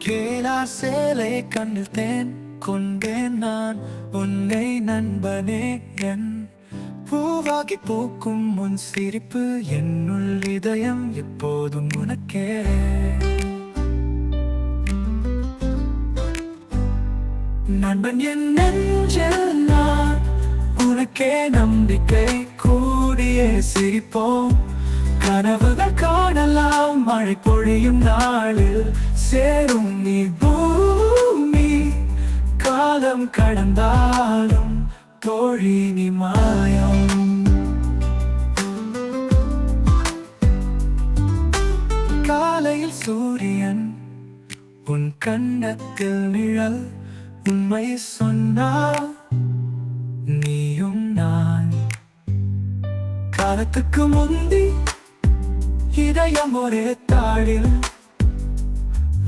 கேளார் சேலை கண்ணில் தேன் கொண்டேன் நான் உன்னை நண்பனே என் பூவாகி பூக்கும் உன் சிரிப்பு என்னுள் இதயம் எப்போதும் உனக்கே நண்பன் என் நெஞ்சில் நான் உனக்கே நம்பிக்கை கூடியே சிரிப்போம் கனவுகள் காணலாம் மழை பொழியும் நாளில் சேரும் நீ பூமி காலம் கடந்தாலும் தோழி நீ மாயம் காலையில் சூரியன் உன் கண்ணத்தில் நிழல் உண்மை சொன்னால் நீயும் நான் காலத்துக்கு முந்தி இதயம் ஒரே தாளில்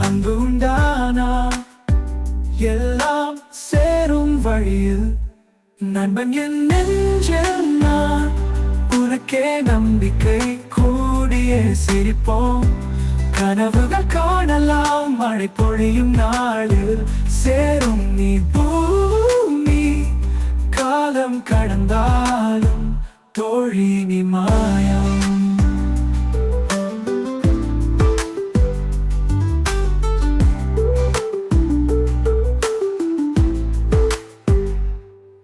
அன்பு உண்டானா எல்லாம் சேரும் வழியில் நண்பன் என் நெஞ்சில் நான் உனக்கே நம்பிக்கை கூடியே சிரிப்போம் கனவுகள் காணலாம் மழை பொழியும் நாளில் சேரும் நீ பூமி காலம் கடந்தாலும் தோழி நீ மாயம்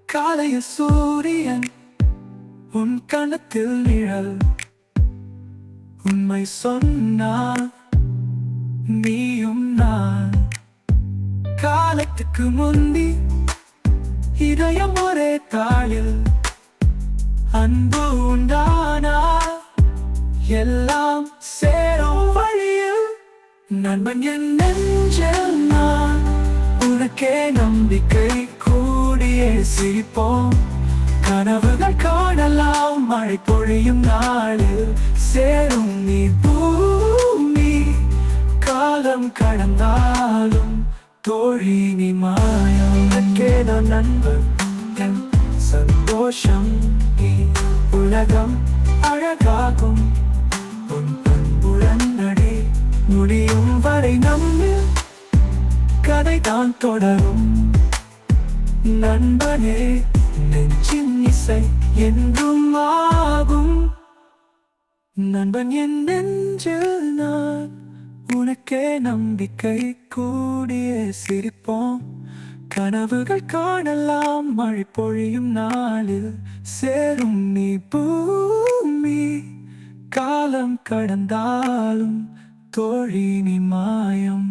காலைய சூரியன் உன் கணத்தில் நிழல் உண்மை சொன்னால் நீயும் நான் காலத்துக்கு முந்தி இதயம் ஒரே தாளில் அன்பு உண்டானா எல்லாம் சேரும் வழியில் நண்பன் என் நெஞ்சில் நான் உனக்கே நம்பிக்கை கூடியே சிரிப்போம் கனவுகள் காணலாம் மழை பொழியும் நாளில் சேரும் நீ பூமி காலம் கடந்தாலும் தோழி நீ மாயம் கேதான் நண்பன் என் சந்தோஷம் நீ உலகம் அழகாகும் உன் பண்புடன் நடி முடியும் வரை நம்மில் கதை தான் தொடரும் நண்பனே நெஞ்சின் இசை என்றும் ஆகும் நண்பன் என் நெஞ்சில் நான் உனக்கே நம்பிக்கை கூடியே சிரிப்போம் கனவுகள் காணலாம் மழை பொழியும் நாளில் சேரும் நீ பூமி காலம் கடந்தாலும் தோழி நீ மாயம்